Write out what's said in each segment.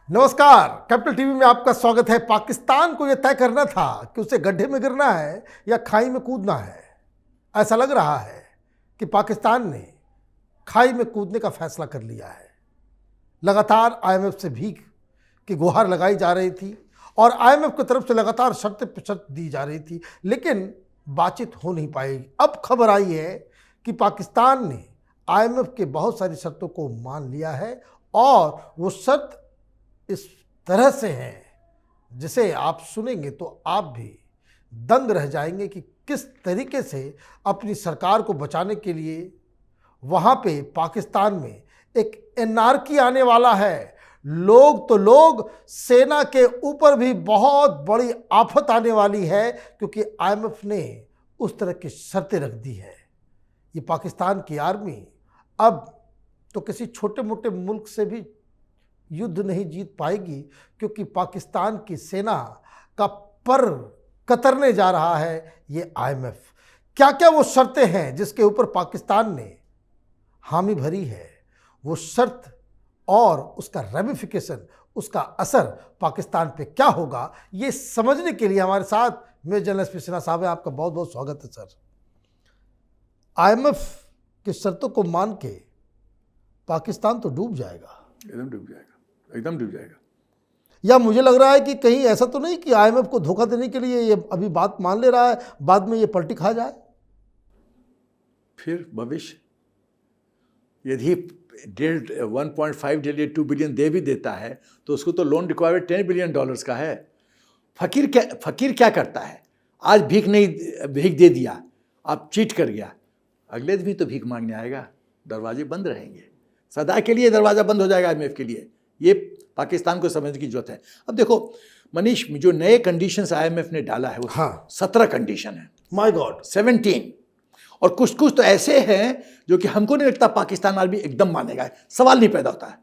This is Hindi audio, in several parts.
नमस्कार, कैपिटल टीवी में आपका स्वागत है। पाकिस्तान को यह तय करना था कि उसे गड्ढे में गिरना है या खाई में कूदना है। ऐसा लग रहा है कि पाकिस्तान ने खाई में कूदने का फैसला कर लिया है। लगातार आईएमएफ से भीख की गुहार लगाई जा रही थी और आईएमएफ की तरफ से लगातार शर्त पे शर्त दी जा रही थी, लेकिन बातचीत हो नहीं पाई। अब खबर आई है कि पाकिस्तान ने आईएमएफ के बहुत सारी शर्तों को मान लिया है और वो शर्त इस तरह से हैं जिसे आप सुनेंगे तो आप भी दंग रह जाएंगे कि किस तरीके से अपनी सरकार को बचाने के लिए वहाँ पे पाकिस्तान में एक एनार्की आने वाला है। लोग तो लोग, सेना के ऊपर भी बहुत बड़ी आफत आने वाली है, क्योंकि आईएमएफ ने उस तरह की शर्तें रख दी है। ये पाकिस्तान की आर्मी अब तो किसी छोटे मोटे मुल्क से भी युद्ध नहीं जीत पाएगी, क्योंकि पाकिस्तान की सेना का पर कतरने जा रहा है ये आईएमएफ। क्या क्या वो शर्तें हैं जिसके ऊपर पाकिस्तान ने हामी भरी है, वो शर्त और उसका रेमिफिकेशन, उसका असर पाकिस्तान पे क्या होगा, ये समझने के लिए हमारे साथ मेजर जनरल एसपी सिन्हा साहब हैं। आपका बहुत बहुत स्वागत है सर। आईएमएफ की शर्तों को मान के पाकिस्तान तो डूब जाएगा, एकदम डूब जाएगा, एकदम डूब जाएगा। या मुझे लग रहा है कि कहीं ऐसा तो नहीं कि आईएमएफ को धोखा देने के लिए ये अभी बात मान ले रहा है, बाद में ये पलटी खा जाए। फिर भविष्य यदि 1.5 ट्रिलियन 2 बिलियन दे भी देता है तो उसको तो लोन रिक्वायरमेंट $10 बिलियन का है। फकीर क्या करता है? आज भीख दे दिया, आप चीट कर गया, अगले दिन भी तो भीख मांगने आएगा। दरवाजे बंद रहेंगे, सदा के लिए दरवाज़ा बंद हो जाएगा आईएमएफ के लिए। ये पाकिस्तान को समझने की जरूरत है। अब देखो मनीष, जो नए कंडीशंस आईएमएफ ने डाला है वो 17 कंडीशन है। My God, 17। और कुछ तो ऐसे हैं जो कि हमको नहीं लगता पाकिस्तान आर्मी एकदम मानेगा, सवाल नहीं पैदा होता है।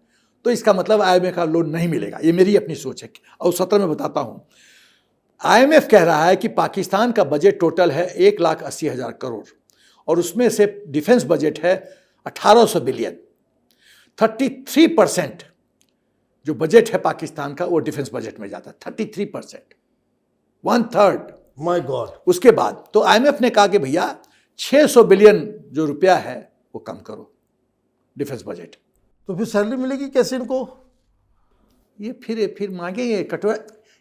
तो इसका मतलब आईएमएफ का लोन नहीं मिलेगा, ये मेरी अपनी सोच है। और 17 में बताता हूँ। आईएमएफ कह रहा है कि पाकिस्तान का बजट टोटल है 1,80,000 करोड़ और उसमें से डिफेंस बजट है 1,800 बिलियन। 33% जो बजट है पाकिस्तान का वो डिफेंस बजट में जाता है। 33%, 1/3। My God. उसके बाद तो आईएमएफ ने कहा कि भैया 600 बिलियन जो रुपया है वो कम करो डिफेंस बजट। तो फिर सैलरी मिलेगी कैसे इनको? ये फिर मांगेंगे कटोरा।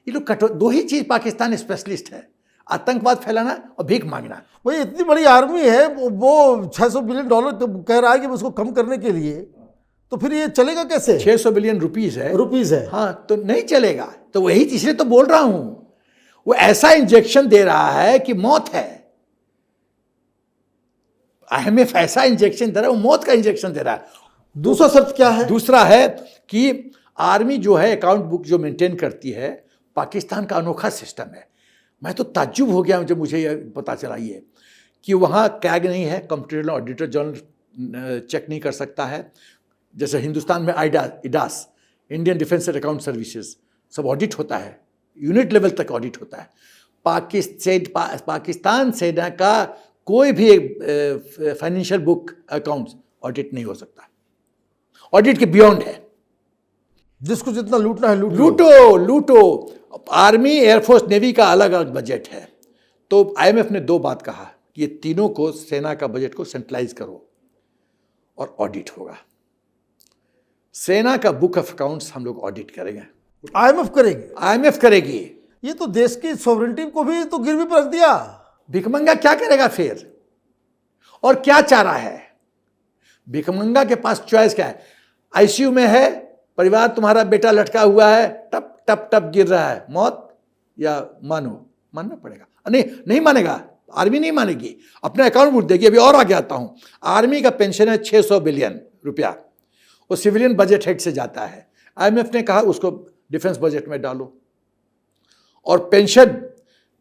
ये लोग दो ही चीज पाकिस्तान स्पेशलिस्ट है, आतंकवाद फैलाना और भीख मांगना। भाई इतनी बड़ी आर्मी है, वो $600 बिलियन कह रहा है कि उसको कम करने के लिए, तो फिर ये चलेगा कैसे? 600 बिलियन रुपीस है। हाँ, तो नहीं चलेगा। तो वही इसलिए तो बोल रहा हूं, वो ऐसा इंजेक्शन दे रहा है कि मौत है। आईएमएफ ऐसा इंजेक्शन दे रहा है, वो मौत का इंजेक्शन दे रहा है। दूसरा शर्त क्या है? दूसरा है कि आर्मी जो है अकाउंट बुक जो मेंटेन करती है, पाकिस्तान का अनोखा सिस्टम है। मैं तो ताज्जुब हो गया जब मुझे ये पता चला ये कि वहाँ कैग नहीं है, कंप्यूटर ऑडिटर जनरल चेक नहीं कर सकता है। जैसे हिंदुस्तान में IDAS, Indian defence and account services, सब ऑडिट होता है, यूनिट लेवल तक ऑडिट होता है। पाकिस्तान सेना का कोई भी फाइनेंशियल बुक अकाउंट्स ऑडिट नहीं हो सकता, ऑडिट के बियॉन्ड है। जिसको जितना लूटना है लूटो। आर्मी, एयरफोर्स, नेवी का अलग अलग बजट है। तो आईएमएफ ने 2 बात कहा कि ये तीनों को, सेना का बजट को सेंट्रलाइज करो और ऑडिट होगा। सेना का बुक ऑफ अकाउंट्स हम लोग ऑडिट करेंगे, आईएमएफ करेगी। ये तो देश की सॉवरेनिटी को भी तो गिरवी पर रख दिया। भिखमंगा क्या करेगा फिर? और क्या चाह रहा है भिखमंगा के पास? चॉइस क्या है? आईसीयू में है, परिवार तुम्हारा बेटा लटका हुआ है, टप टप टप गिर रहा है, मौत या मानना पड़ेगा। नहीं मानेगा, आर्मी नहीं मानेगी, अपने अकाउंट बुक देगी। अभी और आगे आता हूं। आर्मी का पेंशन है 600 बिलियन रुपया, वो सिविलियन बजट हेड से जाता है। आईएमएफ ने कहा उसको डिफेंस बजट में डालो। और पेंशन,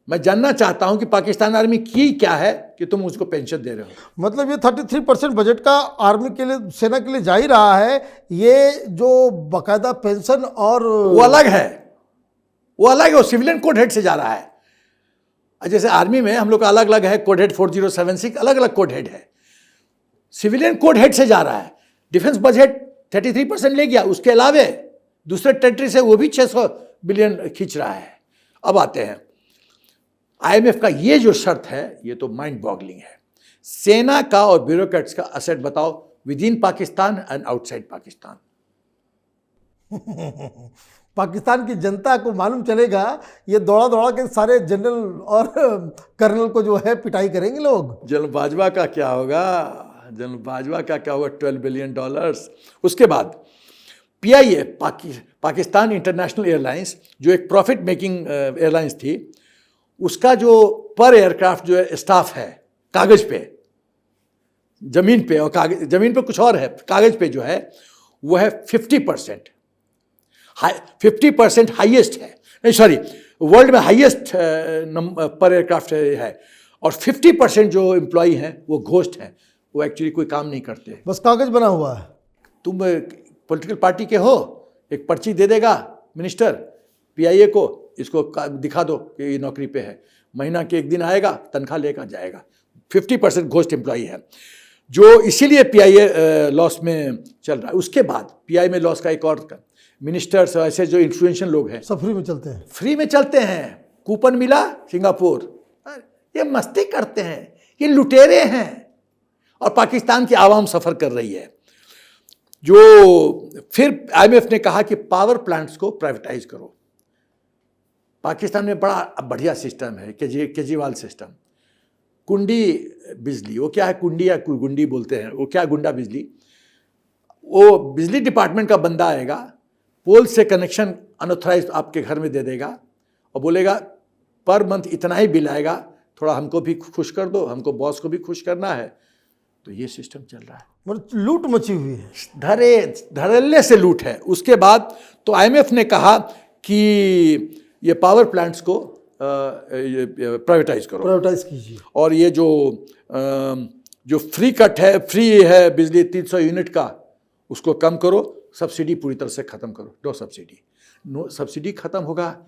मैं जानना चाहता हूं कि पाकिस्तान आर्मी की क्या है कि तुम उसको पेंशन दे रहे हो। मतलब ये 33% बजट का आर्मी के लिए, सेना के लिए जा ही रहा है। ये जो बाकायदा पेंशन और वो अलग है, वो सिविलियन कोड हेड से जा रहा है। जैसे आर्मी में हम लोग का अलग अलग है कोड हेड 4076, अलग अलग कोड हेड है। सिविलियन कोड हेड से जा रहा है। डिफेंस बजट 33% ले गया, उसके अलावे दूसरे टेरिटरी से वो भी 600 बिलियन खींच रहा है। अब आते हैं आईएमएफ का ये जो शर्त है, ये तो माइंड बॉगलिंग है। सेना का और ब्यूरोक्रेट्स का असेट बताओ with in Pakistan and outside Pakistan. Pakistan की जनता को मालूम चलेगा, ये दौड़ा दौड़ा के सारे जनरल और कर्नल को जो है पिटाई करेंगे लोग। जनरल बाजवा का क्या होगा, जनरल बाजवा का क्या होगा, $12 बिलियन। उसके बाद पीआईए पाकिस्तान इंटरनेशनल एयरलाइंस जो एक प्रॉफिट मेकिंग एयरलाइंस थी, उसका जो पर एयरक्राफ्ट जो है स्टाफ है कागज पे, जमीन पे, और कागज जमीन पे कुछ और है, कागज पे जो है वो है 50%। 50% हाईएस्ट है, नहीं सॉरी, वर्ल्ड में हाईएस्ट पर एयरक्राफ्ट है। और 50% जो एम्प्लॉई हैं वो घोस्ट हैं, वो एक्चुअली कोई काम नहीं करते, बस कागज बना हुआ है। तुम पॉलिटिकल पार्टी के हो, एक पर्ची दे देगा मिनिस्टर पीआईए को, इसको दिखा दो कि ये नौकरी पे है, महीना के एक दिन आएगा, तनख्वाह लेकर जाएगा। 50% घोस्ट एम्प्लॉई है, जो इसीलिए पीआईए लॉस में चल रहा है। उसके बाद पीआई में लॉस का एक और मिनिस्टर्स ऐसे जो इन्फ्लुएंशियल लोग हैं सब फ्री में चलते हैं, फ्री में चलते हैं। कूपन मिला सिंगापुर, ये मस्ती करते हैं, ये लुटेरे हैं, और पाकिस्तान की आवाम सफ़र कर रही है। जो फिर आईएमएफ ने कहा कि पावर प्लांट्स को प्राइवेटाइज करो। पाकिस्तान में बड़ा बढ़िया सिस्टम है, केजरीवाल सिस्टम। कुंडी बिजली, वो क्या है, कुंडी या गुंडी बोलते हैं, वो क्या गुंडा बिजली, वो बिजली डिपार्टमेंट का बंदा आएगा, पोल से कनेक्शन अनऑथराइज आपके घर में दे देगा और बोलेगा पर मंथ इतना ही बिल आएगा, थोड़ा हमको भी खुश कर दो, हमको बॉस को भी खुश करना है। तो ये सिस्टम चल रहा है, मतलब लूट मची हुई है, धड़ल्ले से लूट है। उसके बाद तो आईएमएफ ने कहा कि ये पावर प्लांट्स को प्राइवेटाइज करो, प्राइवेटाइज कीजिए। और ये जो फ्री कट है, फ्री है बिजली 300 यूनिट का, उसको कम करो, सब्सिडी पूरी तरह से ख़त्म करो। नो सब्सिडी ख़त्म होगा,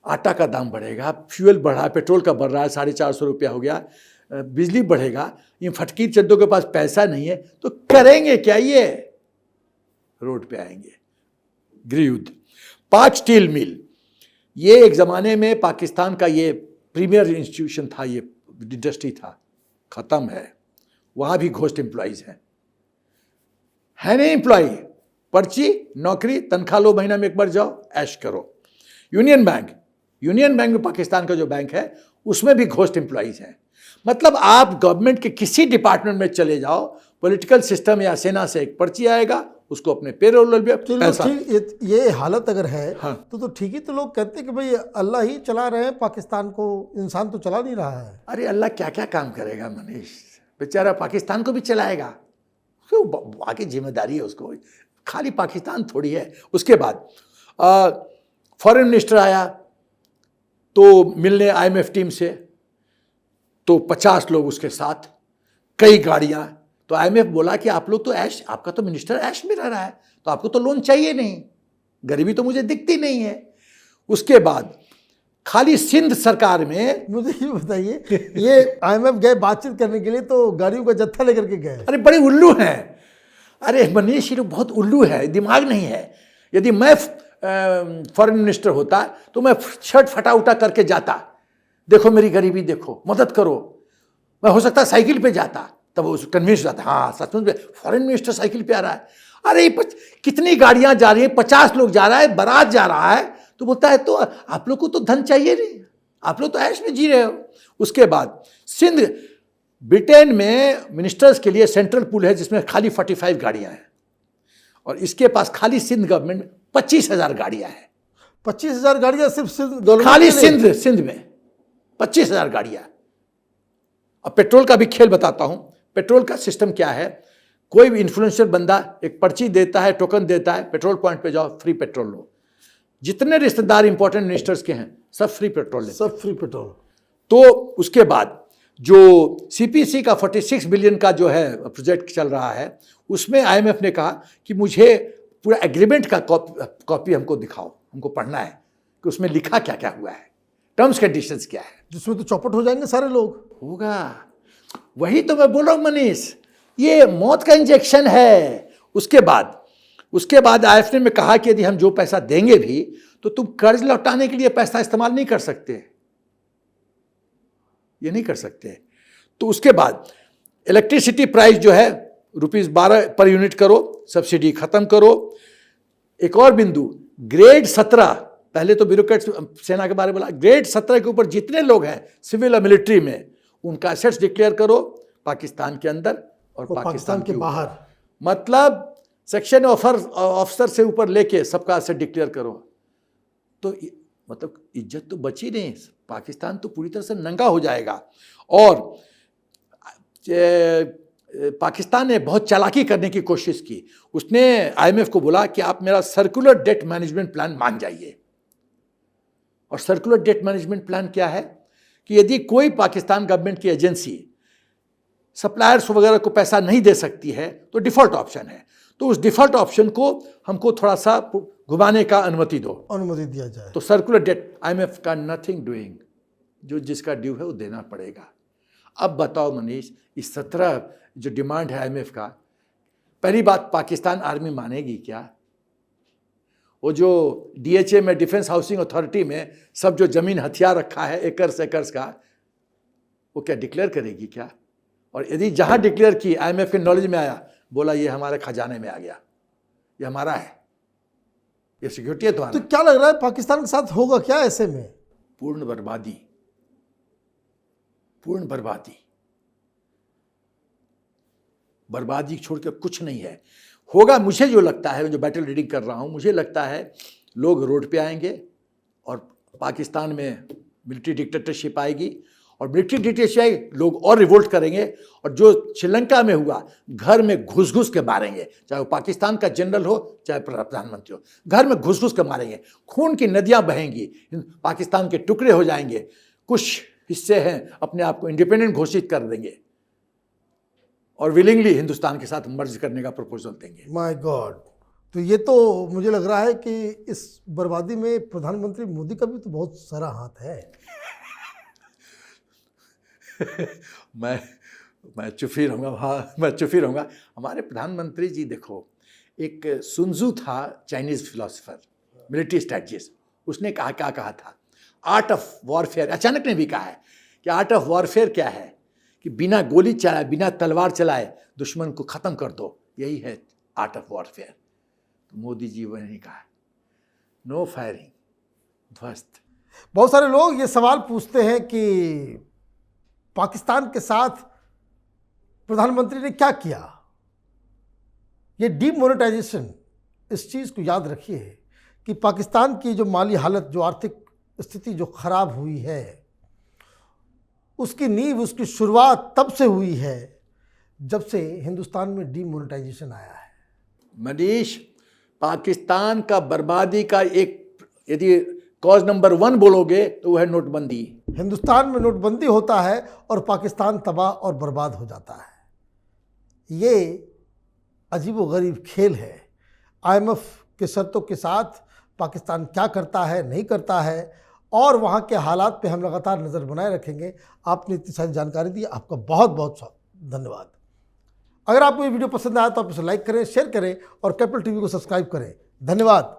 आटा का दाम बढ़ेगा, फ्यूल बढ़ा, पेट्रोल का बढ़ रहा है, 450 रुपया हो गया, बिजली बढ़ेगा। इन फटकीर चड्डों के पास पैसा नहीं है तो करेंगे क्या, ये रोड पे आएंगे। गृहयुद्ध, 5 स्टील मिल, ये एक ज़माने में पाकिस्तान का ये प्रीमियर इंस्टीट्यूशन था, ये इंडस्ट्री था, ख़त्म है। वहाँ भी घोस्ट एम्प्लॉइज़ हैं, है नहीं एम्प्लॉई, पर्ची, नौकरी, तनख्वाह लो, महीना में एक बार जाओ, ऐश करो। यूनियन बैंक में पाकिस्तान का जो बैंक है उसमें भी घोस्ट एम्प्लॉइज़ हैं। मतलब आप गवर्नमेंट के किसी डिपार्टमेंट में चले जाओ, पॉलिटिकल सिस्टम या सेना से एक पर्ची आएगा, उसको अपने पेरोल पे पैसा। ये हालत अगर है, हाँ, तो ठीक ही तो लोग कहते हैं कि भाई अल्लाह ही चला रहे हैं पाकिस्तान को, इंसान तो चला नहीं रहा है। अरे अल्लाह क्या क्या काम करेगा मनीष, बेचारा पाकिस्तान को भी चलाएगा, उसको आगे जिम्मेदारी है उसको, खाली पाकिस्तान थोड़ी है। उसके बाद फॉरेन मिनिस्टर आया तो मिलने आईएमएफ टीम से, तो 50 लोग उसके साथ, कई गाड़ियां। तो आईएमएफ बोला कि आप लोग तो ऐश, आपका तो मिनिस्टर ऐश में रह रहा है, तो आपको तो लोन चाहिए नहीं, गरीबी तो मुझे दिखती नहीं है। उसके बाद खाली सिंध सरकार में, मुझे ये बताइए, ये आईएमएफ गए बातचीत करने के लिए तो गाड़ियों का जत्था लेकर के गए। अरे बड़े उल्लू हैं, अरे मनीष ये बहुत उल्लू है, दिमाग नहीं है। यदि मैं फॉरेन मिनिस्टर होता तो मैं शर्ट फटा उठा करके जाता, देखो मेरी गरीबी देखो, मदद करो। मैं हो सकता साइकिल पे जाता, तब वो कन्विंस जाता, हाँ सचमुच में फॉरेन मिनिस्टर साइकिल पे आ रहा है। अरे कितनी गाड़ियां जा रही हैं, 50 लोग जा रहा है, बारात जा रहा है, तो बोलता है तो आप लोग को तो धन चाहिए नहीं, आप लोग तो ऐश में जी रहे हो। उसके बाद सिंध, ब्रिटेन में मिनिस्टर्स के लिए सेंट्रल पूल है जिसमें खाली 45 गाड़ियां हैं, और इसके पास खाली सिंध गवर्नमेंट में 25,000 गाड़ियां हैं। 25,000 गाड़ियां सिर्फ खाली सिंध में 25,000 गाड़ियां। अब पेट्रोल का भी खेल बताता हूं। पेट्रोल का सिस्टम क्या है, कोई भी इन्फ्लुएंसर बंदा एक पर्ची देता है, टोकन देता है, पेट्रोल पॉइंट पे जाओ, फ्री पेट्रोल लो। जितने रिश्तेदार इंपॉर्टेंट मिनिस्टर्स के हैं सब फ्री पेट्रोल लेते, सब फ्री पेट्रोल। तो उसके बाद जो सीपीसी का 46 बिलियन का जो है प्रोजेक्ट चल रहा है, उसमें आईएमएफ ने कहा कि मुझे पूरा एग्रीमेंट का कॉपी हमको दिखाओ, हमको पढ़ना है कि उसमें लिखा क्या क्या हुआ है, टर्म्स कंडीशंस क्या है। जिसमें तो चौपट हो जाएंगे सारे लोग। होगा, वही तो मैं बोल रहा हूँ मनीष, ये मौत का इंजेक्शन है। उसके बाद उसके बाद IMF ने कहा कि यदि हम जो पैसा देंगे भी तो तुम कर्ज लौटाने के लिए पैसा इस्तेमाल नहीं कर सकते, ये नहीं कर सकते। तो उसके बाद इलेक्ट्रिसिटी प्राइस जो है ₹12 पर यूनिट करो, सब्सिडी खत्म करो। एक और बिंदु, ग्रेड 17, पहले तो ब्यूरोक्रेट सेना के बारे में बोला, ग्रेड 17 के ऊपर जितने लोग हैं सिविल और मिलिट्री में, उनका एसेट्स डिक्लेयर करो पाकिस्तान के अंदर और पाकिस्तान के बाहर। मतलब सेक्शन ऑफिसर से ऊपर लेके सबका एसेट डिक्लेयर करो। तो मतलब इज्जत तो बची नहीं, पाकिस्तान तो पूरी तरह से नंगा हो जाएगा। और पाकिस्तान ने बहुत चालाकी करने की कोशिश की। उसने IMF को बोला कि आप मेरा सर्कुलर डेट मैनेजमेंट प्लान मान जाइए। और सर्कुलर डेट मैनेजमेंट प्लान क्या है कि यदि कोई पाकिस्तान गवर्नमेंट की एजेंसी सप्लायर्स वगैरह को पैसा नहीं दे सकती है तो डिफॉल्ट ऑप्शन है, तो उस डिफॉल्ट ऑप्शन को हमको थोड़ा सा घुमाने का अनुमति दिया जाए। तो सर्कुलर डेट IMF का नथिंग डूइंग, जो जिसका ड्यू है वो देना पड़ेगा। अब बताओ मनीष, इस 17 जो डिमांड है IMF का, पहली बात पाकिस्तान आर्मी मानेगी क्या? वो जो DHA में, डिफेंस हाउसिंग अथॉरिटी में सब जो जमीन हथियार रखा है एकर्स का, वो क्या डिक्लेयर करेगी क्या? और यदि जहां डिक्लेयर की IMF के नॉलेज में आया, बोला ये हमारे खजाने में आ गया, ये हमारा है, ये सिक्योरिटी है तुम्हारा। तो क्या लग रहा है पाकिस्तान के साथ होगा क्या ऐसे में? पूर्ण बर्बादी, पूर्ण बर्बादी, बर्बादी छोड़कर कुछ नहीं है होगा। मुझे जो लगता है, जो बैटल रीडिंग कर रहा हूं, मुझे लगता है लोग रोड पे आएंगे और पाकिस्तान में मिलिट्री डिक्टेटरशिप आएगी, और मिलिट्री डिक्टेटरशिप लोग और रिवोल्ट करेंगे, और जो श्रीलंका में हुआ, घर में घुस घुस के मारेंगे, चाहे वो पाकिस्तान का जनरल हो चाहे प्रधानमंत्री हो, घर में घुस घुस के मारेंगे, खून की नदियां बहेंगी, पाकिस्तान के टुकड़े हो जाएंगे, कुछ हिस्से हैं अपने आप को इंडिपेंडेंट घोषित कर देंगे और विलिंगली हिंदुस्तान के साथ मर्ज करने का प्रपोजल देंगे। माय गॉड, तो ये तो मुझे लग रहा है कि इस बर्बादी में प्रधानमंत्री मोदी का भी तो बहुत सारा हाथ है। मैं चुप ही रहूँगा, हाँ मैं चुप ही रहूँगा। हमारे प्रधानमंत्री जी देखो, एक सुनजू था चाइनीज फिलोसोफर, मिलिट्री स्ट्रेटजिस्ट, उसने कहा, क्या कहा था, आर्ट ऑफ वॉरफेयर, अचानक ने भी कहा है कि आर्ट ऑफ वॉरफेयर क्या है कि बिना गोली चलाए, बिना तलवार चलाए दुश्मन को खत्म कर दो, यही है आर्ट ऑफ वॉरफेयर। तो मोदी जी ने कहा नो फायरिंग, ध्वस्त। बहुत सारे लोग ये सवाल पूछते हैं कि पाकिस्तान के साथ प्रधानमंत्री ने क्या किया। ये डीमोनेटाइजेशन, इस चीज़ को याद रखिए कि पाकिस्तान की जो माली हालत, जो आर्थिक स्थिति जो खराब हुई है, उसकी नींव, उसकी शुरुआत तब से हुई है जब से हिंदुस्तान में डीमोनेटाइजेशन आया है। मनीष, पाकिस्तान का बर्बादी का एक यदि कॉज नंबर 1 बोलोगे तो वह है नोटबंदी। हिंदुस्तान में नोटबंदी होता है और पाकिस्तान तबाह और बर्बाद हो जाता है। ये अजीबोगरीब खेल है। IMF के शर्तों के साथ पाकिस्तान क्या करता है, नहीं करता है, और वहाँ के हालात पे हम लगातार नज़र बनाए रखेंगे। आपने इतनी सारी जानकारी दी, आपका बहुत बहुत धन्यवाद। अगर आपको ये वीडियो पसंद आया तो आप इसे लाइक करें, शेयर करें और कैपिटल टीवी को सब्सक्राइब करें। धन्यवाद।